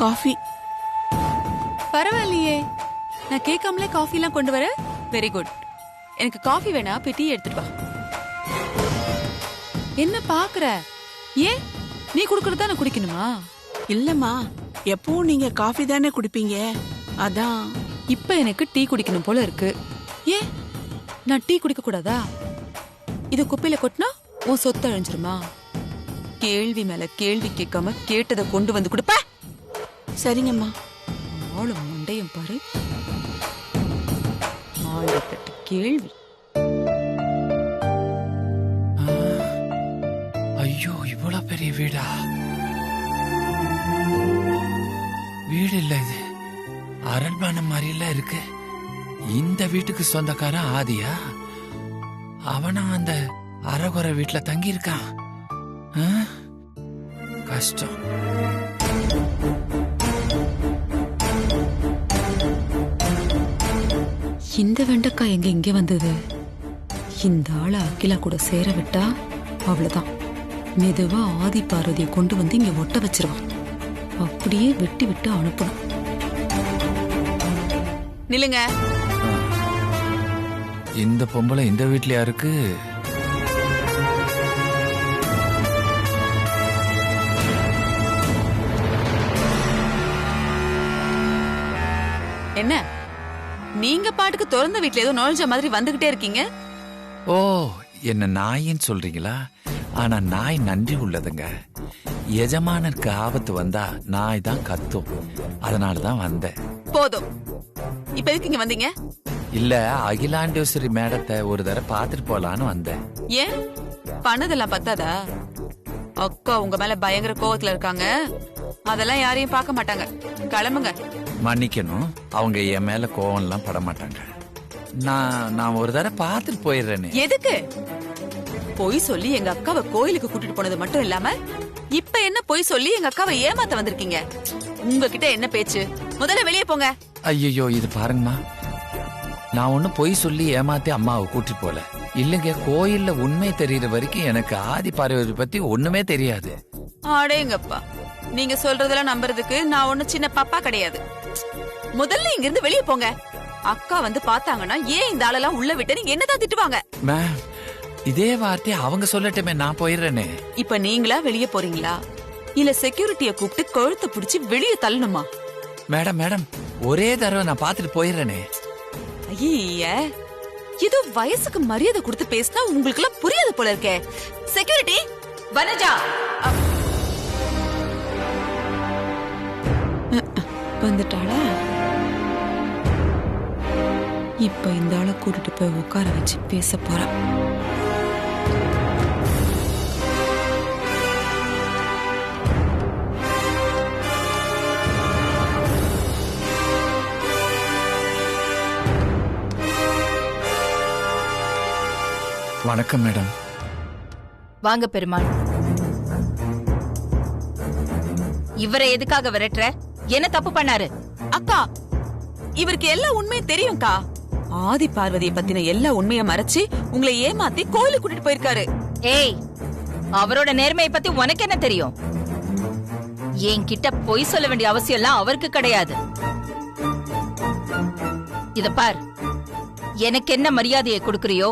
Coffee. பரவாயில்லையே, நான் கேட்காமலே காஃபி எல்லாம் கொண்டு வர. Very good. எனக்கு காஃபி வேணா, போய் டீ எடுத்துட்டு வா. என்ன பாக்குற? ஏன் நீ குடுக்கறதா நான் குடிக்கணுமா? இல்லம்மா, எப்பவும் நீங்க காஃபி தானே குடிப்பீங்க, அதான். இப்ப எனக்கு டீ குடிக்கணும் போல இருக்கு. ஏன் நான் டீ குடிக்க கூடாதா? இது குப்பையில கொட்டினா உன் சொத்து அழிஞ்சிருமா? கேள்வி மேல கேள்வி கேட்காம கேட்டதை கொண்டு வந்து கொடுப்ப. சரிங்கம்மா. ஆளும் மண்டையும் பாரு, 1008 கேள்வி. ஐயோ, இவ்வளவு பெரிய வீடா? வீடு இல்ல, இது அரண்மனை மாதிரி எல்லாம் இருக்கு. இந்த வீட்டுக்கு சொந்தக்காரன் ஆதியா? அவனா அந்த அரகுறை வீட்டுல தங்கி இருக்கான்? கஷ்டம். இந்த வெண்டைக்காய் எங்க இங்க வந்தது? இந்த ஆள அகிலா கூட சேர விட்டா அவ்வளவுதான். மெதுவா ஆதி பார்வதியை கொண்டு வந்து இங்க ஒட்ட வச்சிருவான். அப்படியே வெட்டி விட்டு அனுப்பணும். நில்லுங்க. இந்த பொம்பளை இந்த வீட்லயா இருக்கு? என்ன நீங்க பாட்டுக்கு திறந்த வீட்ல ஏதோ நுழைஞ்ச மாதிரி வந்துகிட்டே இருக்கீங்க? ஓ, என்ன நாயின்னு சொல்றீங்களா? ஆனா நாய் நன்றி உள்ளதுங்க. எஜமானருக்கு ஆபத்து வந்தா நாய் தான் கத்தும். அதனாலதான் வந்தேன். போதும். இப்ப எதுக்கு இங்க வந்தீங்க? இல்ல, அகிலாண்டேஸ்வரி மேடத்தை ஒரு தடவை பாத்துட்டு போலான்னு வந்தேன். ஏன் பண்ணதெல்லாம் பத்தாதா? அக்கா உங்க மேல பயங்கர கோவத்துல இருக்காங்க. அதெல்லாம் யாரையும் பார்க்க மாட்டாங்க. கிளம்புங்க. மன்னிக்கணும், அவங்க என் மேல கோவம் எல்லாம் பட மாட்டாங்க. நான் ஒரு தடவை பாத்துட்டு போயிடுறேன்னு. எதுக்கு? பொய் சொல்லி எங்க அக்காவை கோயிலுக்கு கூட்டிட்டு போனது மட்டும் இல்லாம இப்ப என்ன பொய் சொல்லி எங்க அக்காவை ஏமாத்த வந்திருக்கீங்க? உங்ககிட்ட என்ன பேச்சு? முதல்ல வெளியே போங்க. ஐயோ, இது பாருங்கம்மா, நான் ஒன்னும் பொய் சொல்லி ஏமாத்தி அம்மாவை கூட்டிட்டு போல. இல்லங்க, கோயில்ல உண்மை தெரியற வரைக்கும் எனக்கு ஆதி பார்வதி பத்தி ஒண்ணுமே தெரியாது. ஆடேங்கப்பா, நீங்க சொல்றதெல்லாம் நம்புறதுக்கு நான் ஒண்ணு சின்ன பாப்பா கிடையாது. முதல்ல இங்க இருந்து வெளியே போங்க. அக்கா வந்து பாத்தாங்கன்னா ஏன் இந்த ஆளெல்லாம் உள்ள விட்டு என்னதான் திட்டுவாங்க. மேம், இதே வார்த்தையை அவங்க சொல்லட்டுமே, நான் போயிடுறேனே. இப்ப நீங்களா வெளியே போறீங்களா இல்ல செக்யூரிட்டிய கூப்பிட்டு கழுத்து பிடிச்சி வெளியே தள்ளணுமா? மேடம் மேடம், ஒரே தடவை நான் பாத்துட்டு போயிடுறேனே. ஐய, ஏதோ வயசுக்கு மரியாதை கொடுத்து பேசினா உங்களுக்கு எல்லாம் புரியாது போல இருக்கே. செக்யூரிட்டி, வனஜா வந்துட்டாளா? இப்ப இந்த ஆளை கூட்டிட்டு போய் உட்கார வச்சு பேச போறா. வணக்கம் மேடம். வாங்க பெருமாள். இவரை எதுக்காக விரட்டுற? என்ன தப்பு பண்ணாரு? அக்கா, இவருக்கு எல்லா உண்மையும் தெரியும்க்கா. ஆதி பார்வதியை பத்தின எல்லா உண்மையை மறைச்சு உங்களை ஏமாத்தி கோயிலுக்கு கூட்டிட்டு போயிருக்காரு. ஏய், அவரோட நேர்மையை பத்தி உனக்கு என்ன தெரியும்? என்கிட்ட பொய் சொல்ல வேண்டிய அவசியம் எல்லாம் அவருக்கு கிடையாது. இத பார், எனக்கு என்ன மரியாதையை கொடுக்கறியோ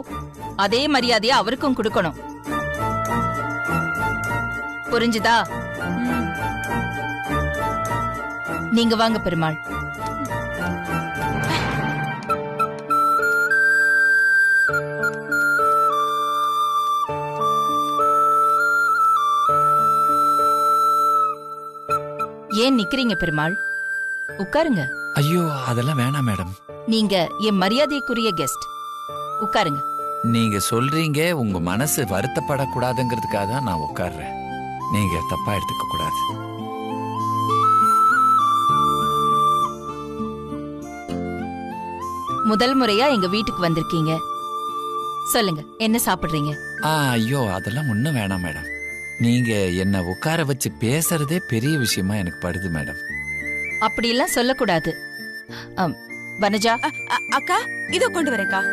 அதே மரியாதையை அவருக்கும் கொடுக்கணும். புரிஞ்சுதா? நீங்க வாங்க பெருமாள். ஏன் நிக்கிறீங்க பெருமாள்? உட்காருங்க. ஐயோ, அதெல்லாம் வேணாம் மேடம். நீங்க என் மரியாதைக்குரிய கெஸ்ட். உட்காருங்க. நீங்க சொல்றீங்க, உங்க மனசு வருத்தப்படக்கூடாதுங்கிறதுக்காக தான் நான் உட்கார்றேன். நீங்க தப்பா எடுத்துக்க கூடாது. முதல் முறையா எங்க வீட்டுக்கு வந்திருக்கீங்க. சொல்லுங்க, என்ன சாப்பிடுறீங்க? ஐயோ, அதெல்லாம் ஒண்ணும் வேணாம் மேடம். நீங்க என்ன உட்கார வச்சு பேசுறதே பெரிய விஷயமா எனக்கு படுது மேடம். அப்படியெல்லாம் சொல்லக்கூடாது. வனஜா, அக்கா இதோ கொண்டு வரேன்க்கா.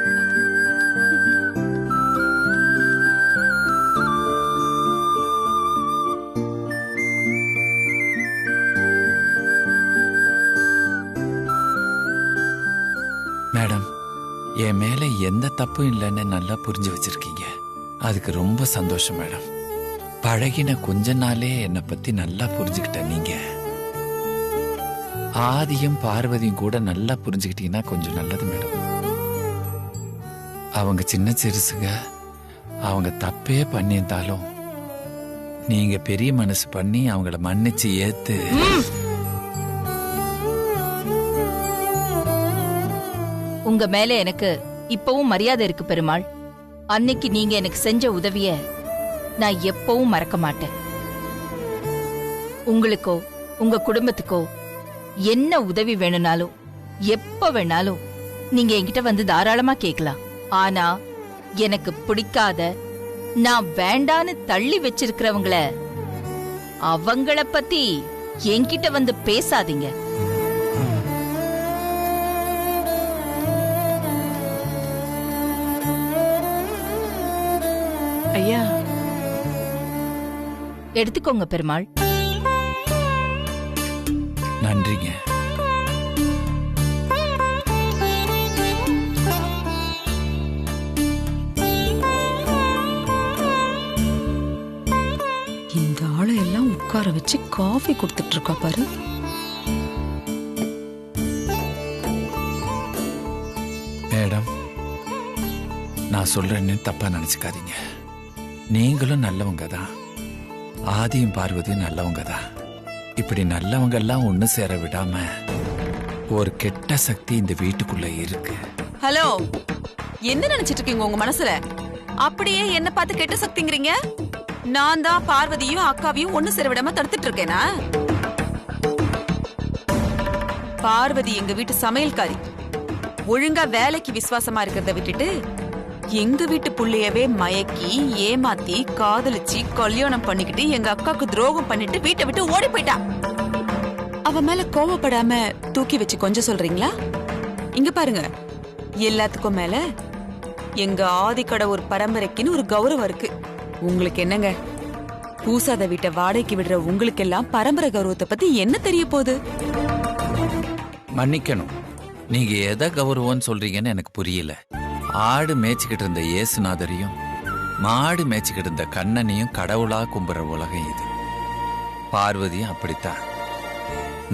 தப்பும் இல்லைன்னு நல்லா புரிஞ்சு வச்சிருக்கீங்க. அதுக்கு ரொம்ப சந்தோஷம் மேடம். பழகின கொஞ்ச நாளே என்னை பத்தி நல்லா புரிஞ்சுக்கிட்ட நீங்க. ஆதியும் பார்வதியும் கூட நல்லா புரிஞ்சுக்கிட்டீங்கன்னா கொஞ்சம் நல்லது மேடம். அவங்க சின்ன சிறுசுங்க, அவங்க தப்பே பண்ணியிருந்தாலும் நீங்க பெரிய மனசு பண்ணி அவங்கள மன்னிச்சு ஏத்து. உங்க மேல எனக்கு இப்பவும் மரியாதை இருக்கு பெருமாள். அன்னைக்கு நீங்க எனக்கு செஞ்ச உதவிய நான் எப்பவும் மறக்க மாட்டேன். உங்களுக்கோ உங்க குடும்பத்துக்கோ என்ன உதவி வேணும்னாலும் எப்ப வேணாலும் நீங்க என்கிட்ட வந்து தாராளமா கேட்கலாம். ஆனா எனக்கு பிடிக்காத, நான் வேண்டான்னு தள்ளி வச்சிருக்கிறவங்கள அவங்கள பத்தி என்கிட்ட வந்து பேசாதீங்க. ஐயா, எடுத்துக்கோங்க பெருமாள். நன்றிங்க. இந்த ஆளை எல்லாம் உட்கார வச்சு காஃபி கொடுத்துட்டு இருக்கா பாரு. மேடம், நான் சொல்றேன்னு தப்பா நினைச்சுக்காதீங்க. நீங்களும் நல்லவங்க தான், ஆதியும் பார்வதியும் நல்லவங்க தான். இப்படி நல்லவங்க எல்லாம் ஒண்ணு சேர விடாம ஒரு கெட்ட சக்தி இந்த வீட்டுக்குள்ள இருக்கு. ஹலோ, என்ன நினைச்சிட்டு இருக்கீங்க உங்க மனசுல? அப்படியே என்ன பார்த்து கெட்ட சக்திங்கிறீங்க? நான் தான் பார்வதியும் அக்காவையும் ஒண்ணு சேர விடாம தடுத்துட்டு இருக்கேனா? பார்வதி எங்க வீட்டு சமையல்காரி. ஒழுங்கா வேலைக்கு விசுவாசமா இருக்கிறத விட்டுட்டு எங்க வீட்டு புள்ளையவே மயக்கி ஏமாத்தி காதலிச்சு கல்யாணம் பண்ணிக்கிட்டு எங்க அக்காக்கு துரோகம் பண்ணிட்டு வீட்டை விட்டு ஓடி போயிட்டா. அவ மேல கோவப்படாம தூக்கி வச்சு கொஞ்சம் சொல்றீங்களா? இங்க பாருங்க, எல்லாத்துக்கும் மேல எங்க ஆதிக்கடை ஒரு பரம்பரைக்குன்னு ஒரு கௌரவம் இருக்கு. உங்களுக்கு என்னங்க, பூசாத வீட்டை வாடகைக்கு விடுற உங்களுக்கு எல்லாம் பரம்பரை கௌரவத்தை பத்தி என்ன தெரிய போகுது? மன்னிக்கணும், நீங்க எதை கௌரவம்னு சொல்றீங்கன்னு எனக்கு புரியல. ஆடு மேய்ச்சிக்கிட்டு இருந்த இயேசுநாதரையும் மாடு மேய்ச்சிக்கிட்டு இருந்த கண்ணனையும் கடவுளா கும்புற உலகம் இது. பார்வதியும் அப்படித்தான்.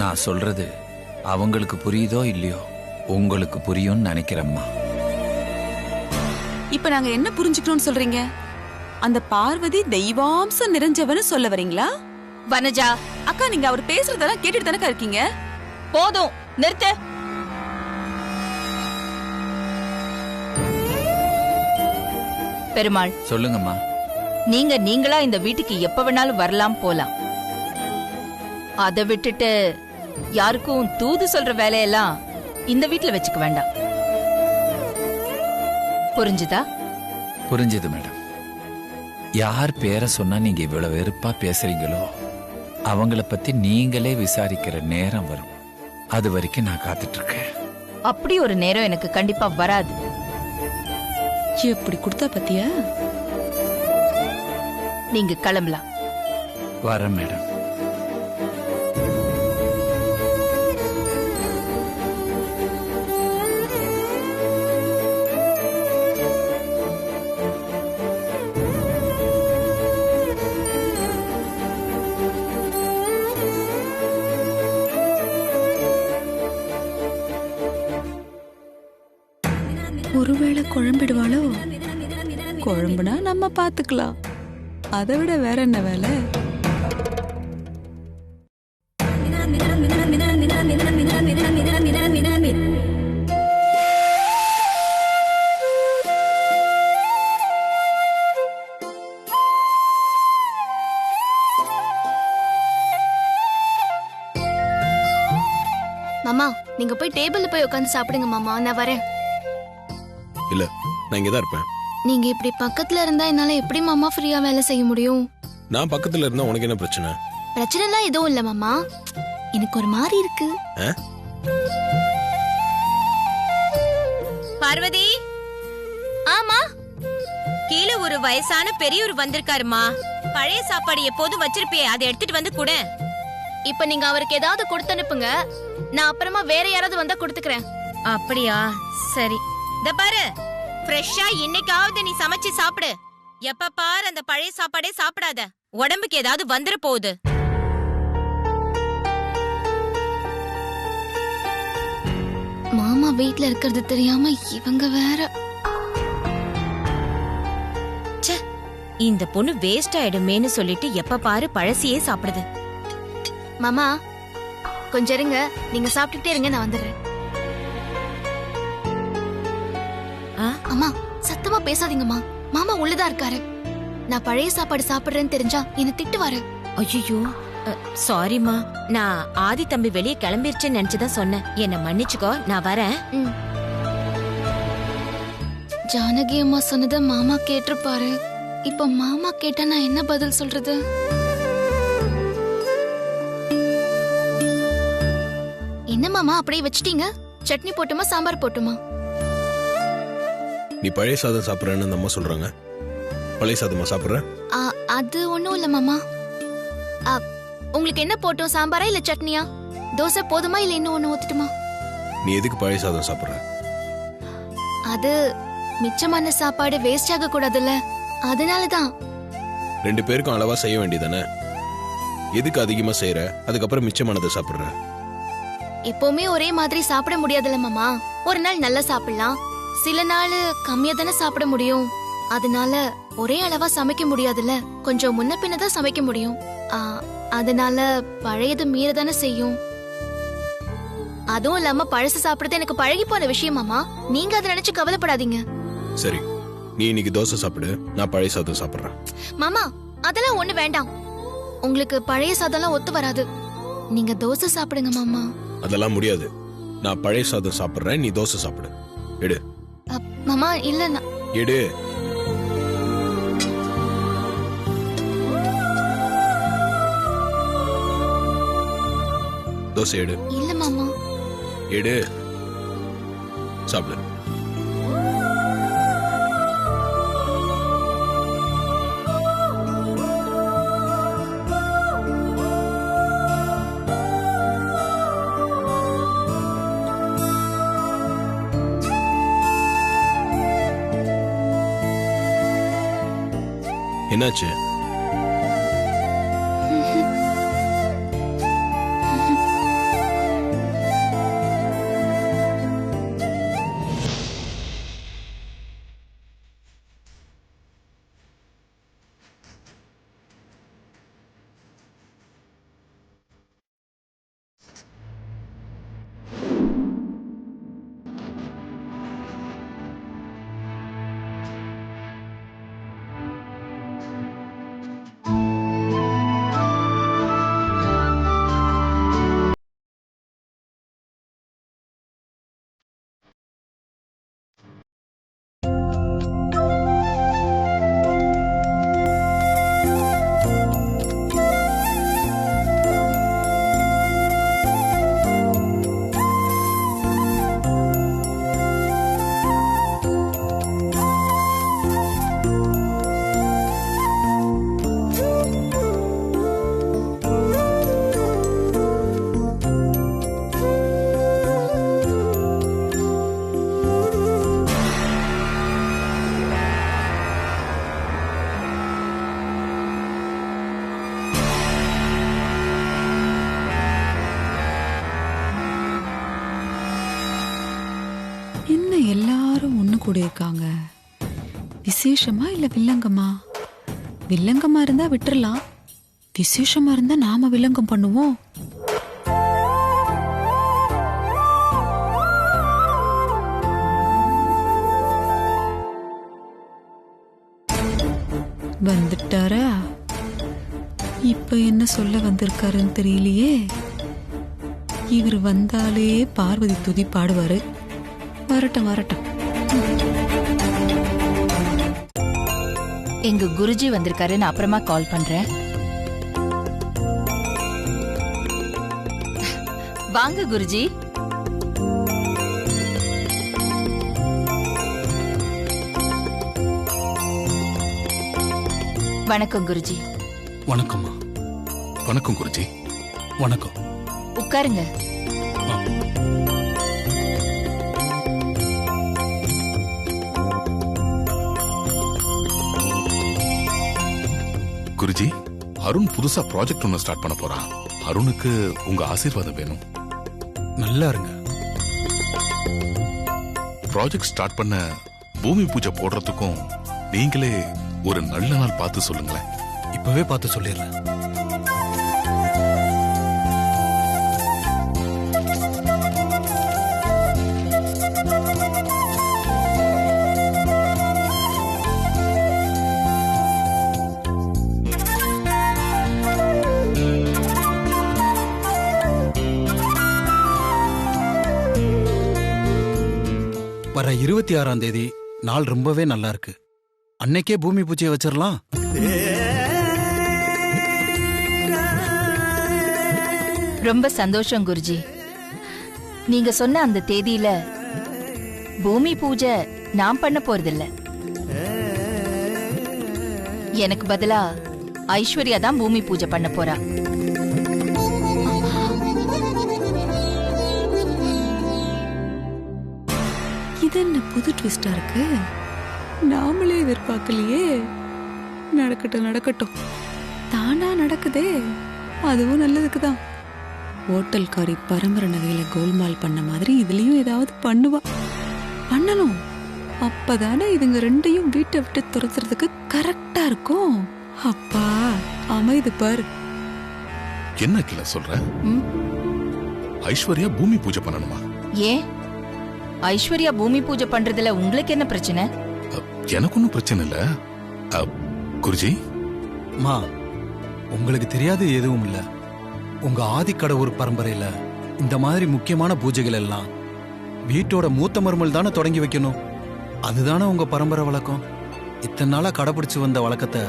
நான் சொல்றது அவங்களுக்கு புரியுதோ இல்லையோ, உங்களுக்கு புரியும்னு நினைக்கிறேம்மா. இப்ப நாங்க என்ன புரிஞ்சுக்கணும்னு சொல்றீங்க? அந்த பார்வதி தெய்வாம்சம் நிறைஞ்சவன்னு சொல்ல வரீங்களா? வனஜா அக்கா, நீங்க அவர் பேசுறதெல்லாம் கேட்டுட்டு தானே இருக்கீங்க? போதும், நிறுத்து. பெருமாள், சொல்லுங்கம்மா. நீங்களா இந்த வீட்டுக்கு எப்ப வேணாலும் வரலாம் போலாம். அதை விட்டுட்டு யாருக்கும் தூது சொல்ற வேலையெல்லாம் இந்த வீட்டுல வச்சுக்க வேண்டாம். புரிஞ்சுதா? புரிஞ்சது மேடம். யார் பேரை சொன்னா நீங்க இவ்வளவு வெறுப்பா பேசுறீங்களோ அவங்கள பத்தி நீங்களே விசாரிக்கிற நேரம் வரும். அது வரைக்கும் நான் காத்துட்டு இருக்கேன். அப்படி ஒரு நேரம் எனக்கு கண்டிப்பா வராது. எப்படி கொடுத்தா பத்தியா? நீங்க கிளம்பலாம். வரேன் மேடம். ஒருவேளை குழம்பிடுவாளோ? குழம்புனா நம்ம பாத்துக்கலாம், அதை விட வேற என்ன வேலை? மாமா, நீங்க போய் டேபிள்ல போய் உட்கார்ந்து சாப்பிடுங்க மாமா, நான் வரேன். இல்ல, நான் இங்கதான் இருப்பேன். நீங்க இப்படி பக்கத்துல இருந்தா என்னால எப்படி மாமா ஃப்ரீயா வேலை செய்ய முடியும்? நான் பக்கத்துல இருந்தா உனக்கு என்ன பிரச்சனை? பிரச்சனைலாம் எதுவும் இல்ல மாமா, எனக்கு ஒரு மாதிரி இருக்கு. பார்வதி, ஆமா, கீழே ஒரு வயசான பெரியவர் வந்திருக்காருமா. பழைய சாப்பாடு எப்போதும் வச்சிருப்பியே, அதை எடுத்துட்டு வந்து கொடு. இப்ப நீங்க அவருக்கு ஏதாவது கொடுத்து அனுப்புங்க, நான் அப்புறமா வேற யாராவது வந்தா கொடுத்துக்கிறேன். அப்படியா? சரி. இத பாரு, ஃப்ரெஷ்ஷா இன்னைக்காவது நீ சமைச்சு சாப்பிடு. எப்ப பாரு அந்த பழைய சாப்பாடே சாப்பிடாத. உடம்புக்கு ஏதாவது வந்துட போகுது. மாமா வீட்ல இருக்கிறது தெரியாம இவங்க வேற. இந்த பொண்ணு வேஸ்ட் ஆயிடுமேன்னு சொல்லிட்டு எப்ப பாரு பழசியே சாப்பிடுது. மாமா கொஞ்சம் இருங்க, நீங்க சாப்பிட்டுட்டே இருங்க, நான் வந்துடுறேன். அம்மா சத்தமா பேசாதீங்கம்மா, மாமா உள்ளதா இருக்காரு. நான் பழைய சாப்பாடு சாப்பிடுறேன்னு தெரிஞ்சா என்ன திட்டுவாரு. ஐயோ சாரிமா, நான் ஆதி தம்பி வெளியே கிளம்பிருச்சுன்னு நினைச்சுதான் சொன்னேன். என்ன மன்னிச்சுக்கோ, நான் வரேன். ஜானகி அம்மா சொன்னத மாமா கேட்டிருப்பாரு. இப்ப மாமா கேட்டா நான் என்ன பதில் சொல்றது? என்ன மாமா அப்படியே வச்சிட்டீங்க? சட்னி போட்டுமா சாம்பார் போட்டுமா? நீ பழைய சாதம் சாப்பிட்றேன்னு அந்த அம்மா சொல்றாங்க. பழைய சாதமா சாப்பிட்ற? அது ஒண்ணும் இல்ல மாமா. உங்களுக்கு என்ன போட்டோம், சாம்பாரா இல்ல சட்னியா? தோசை போதுமா இல்ல இன்னும் ஒண்ணு ஊத்துட்டுமா? நீ எதுக்கு பழைய சாதம் சாப்பிட்ற? அது மிச்சமான சாப்பாடு வேஸ்ட் ஆக கூடாதுல்ல, அதனாலதான். 2 பேருக்கும் அளவா செய்ய வேண்டியதானே? எதுக்கு அதிகமா செய்யற, அதுக்கப்புறம் மிச்சமானதை சாப்பிடுற? எப்பவுமே ஒரே மாதிரி சாப்பிட முடியாதுல்ல மாமா. ஒரு நாள் நல்லா சாப்பிடலாம், சில நாள் கம்மியா தானே சாப்பிட முடியும். அதனால ஒரே அளவா சமைக்க முடியாதுல்ல, கொஞ்சம் முன்ன பின்னதான் சமைக்க முடியும். அதனால பழையது மீறதானே செய்யும். அதுவும் இல்லாம பழசு சாப்பிடுறது எனக்கு பழகி போன விஷயம் மாமா. நீங்க அதை நினைச்சு கவலைப்படாதீங்க. சரி, நீ இன்னைக்கு தோசை சாப்பிடு, நான் பழைய சாதம் சாப்பிடுறேன். மாமா அதெல்லாம் ஒண்ணு வேண்டாம், உங்களுக்கு பழைய சாதம்லாம் ஒத்து வராது. நீங்க தோசை சாப்பிடுங்க மாமா. அதெல்லாம் முடியாது. நான் பழைய சாதம் சாப்பிடுறேன், நீ தோசை சாப்பிடு. எடு. மாமா இல்ல, எடு. தோசை எடு. இல்ல மாமா. எடு, சாப்பிடு. என்னாச்சு? எல்லாரும் ஒண்ணு கூட இருக்காங்க. விசேஷமா இல்ல வில்லங்கமா? வில்லங்கமா இருந்தா விட்டுறலாம், விசேஷமா இருந்தா நாம வில்லங்கம் பண்ணுவோம். வந்துட்டாரா? இப்ப என்ன சொல்ல வந்திருக்காருன்னு தெரியலையே. இவர் வந்தாலே பார்வதி துதி பாடுவாரு. வரட்டும் வரட்டும். எங்க குருஜி வந்திருக்காரு, நான் அப்புறமா கால் பண்றேன். வாங்க குருஜி. வணக்கம் குருஜி. வணக்கம்மா. வணக்கம் குருஜி. வணக்கம். உட்காருங்க. குருஜி, அருண் புதுசா ப்ராஜெக்ட் ஒன்னு ஸ்டார்ட் பண்ண போறான். அருணுக்கு உங்க ஆசீர்வாதம் வேணும். நல்லா இருங்க. ப்ராஜெக்ட் ஸ்டார்ட் பண்ண பூமி பூஜை போடுறதுக்கும் நீங்களே ஒரு நல்ல நாள் பார்த்து சொல்லுங்களேன். இப்பவே பார்த்து சொல்லிடுறேன். வர 26ஆம் தேதி நாள் ரொம்பவே நல்லா இருக்கு. அன்னைக்கே பூமி பூஜையை வச்சிடலாம். ரொம்ப சந்தோஷம் குருஜி. நீங்க சொன்ன அந்த தேதியில பூமி பூஜை நான் பண்ண போறதில்ல. எனக்கு பதிலா ஐஸ்வர்யா தான் பூமி பூஜை பண்ண போறா. இது என்ன புது ட்விஸ்டா இருக்கு? நாமளே எதிர்பார்க்கலையே. நடக்கட்டும் நடக்கட்டும், தானா நடக்குதே, அதுவும் நல்லதுக்குதான். ஹோட்டல்காரி பரம்பரை நகையில கோல்மால் பண்ண மாதிரி இதுலயும் ஏதாவது பண்ணுவா. பண்ணணும். அப்பதானே இதுங்க ரெண்டையும் வீட்டை விட்டு துரத்துறதுக்கு கரெக்டா இருக்கும். அப்பா அமைது பாரு. என்ன கிள சொல்ற? ஐஸ்வர்யா பூமி பூஜை பண்ணணுமா? ஏன் ஐஸ்வர்யா பூமி பூஜை பண்றதுல உங்களுக்கு என்ன பிரச்சனை? எனக்கு ஒன்னும் பிரச்சனை இல்ல. குருஜி, மா, உங்களுக்கு தெரியாது எதுவும் இல்ல. உங்க ஆதிக்கடவுர் பரம்பரையில இந்த மாதிரி முக்கியமான பூஜைகள் எல்லாம் வீட்டோட மூத்த மருமல் தானே தொடங்கி வைக்கணும். அதுதானே உங்க பரம்பரை வழக்கம். இத்தனை நாளா கடைபிடிச்சு வந்த வழக்கத்தை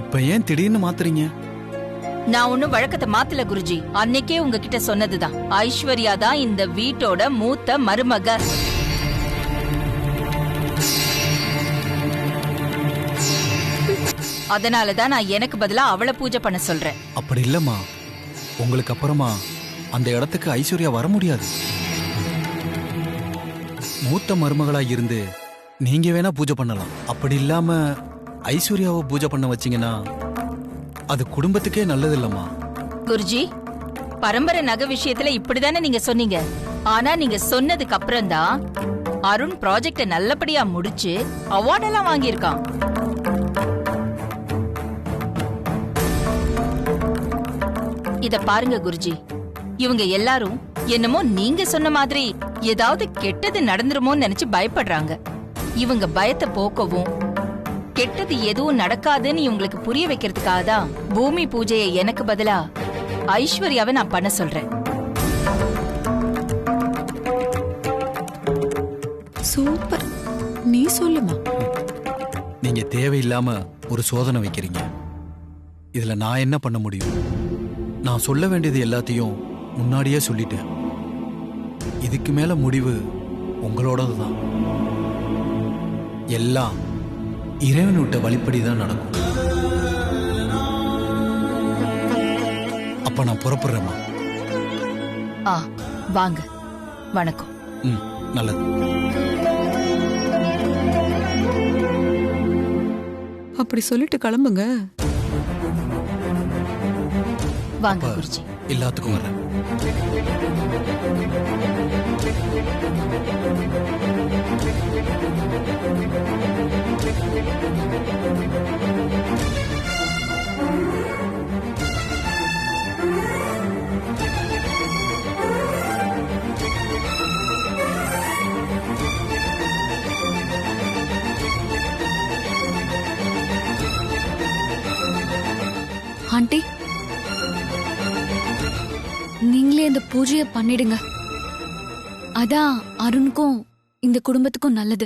இப்ப ஏன் திடீர்னு மாத்துறீங்க? நான் ஒன்னும் வழக்கத்தை மாத்தல குருஜி. அன்னைக்கே உங்ககிட்ட சொன்னதுதான், ஐஸ்வர்யா தான் இந்த வீட்டோட மூத்த மருமக. அதனாலதான் நான் எனக்கு பதிலா அவளை பூஜை பண்ண சொல்றேன். அப்படி இல்லம்மா, உங்களுக்கு அப்புறமா அந்த இடத்துக்கு ஐஸ்வர்யா வர முடியாது. மூத்த மருமகளா இருந்து நீங்க வேணா பூஜை பண்ணலாம். அப்படி இல்லாம ஐஸ்வர்யாவை பூஜை பண்ண வச்சீங்கன்னா அது குடும்பத்துக்கே நல்லது இல்லம்மா. குருஜி, பரம்பரை நகை விஷயத்துல இப்படிதானே நீங்க சொன்னீங்க. ஆனா நீங்க சொன்னதுக்கு அப்புறம் தான் அருண் ப்ராஜெக்ட நல்லபடியா முடிச்சு அவார்டெல்லாம் வாங்கியிருக்கான். இத பாருங்க குருஜி, இவங்க எல்லாரும் என்னமோ நீங்க சொன்ன மாதிரி ஏதாவது கெட்டது நடந்துருமோன்னு நினைச்சு பயப்படுறாங்க. இவங்க பயத்தை போக்கவும் கெட்டது எதுவும் நடக்காதுன்னு இவங்களுக்கு புரிய வைக்கிறதுக்காக தான் பூமி பூஜையை எனக்கு பதிலா ஐஸ்வர்யாவை நான் பண்ண சொல்றேன். சூப்பர், நீ சொல்லுமா. நீங்க தேவையில்லாம ஒரு சோதனை வைக்கிறீங்க. இதுல நான் என்ன பண்ண முடியும்? நான் சொல்ல வேண்டியது எல்லாத்தையும் முன்னாடியே சொல்லிட்டேன். இதுக்கு மேல முடிவு உங்களோடதுதான். எல்லாம் இறைவன் விட்ட வழிப்படிதான் நடக்கும். அப்ப நான் புறப்படுறேம்மா. வாங்க. வணக்கம். நல்லது. அப்படி சொல்லிட்டு கிளம்புங்க. வாங்க குருஜி. எல்லாத்துக்கும் வரேன். ஆண்டி, நீங்களே இந்த பூஜையை பண்ணிடுங்க. அதான் அருணுக்கும் இந்த குடும்பத்துக்கும் நல்லது.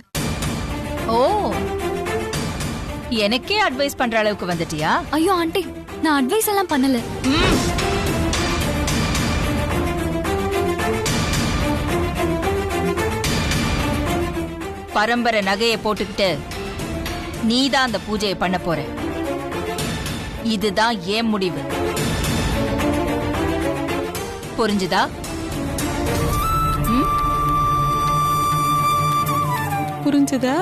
ஓ, எனக்கே அட்வைஸ் பண்ற அளவுக்கு வந்துட்டியா? ஐயோ ஆண்டி, நான் அட்வைஸ் எல்லாம் பண்ணல. பரம்பரை நகையை போட்டுக்கிட்டு நீதான் அந்த பூஜையை பண்ண போற. இதுதான் ஏன் முடிவு. புரிஞ்சுதா? புரிஞ்சுதா?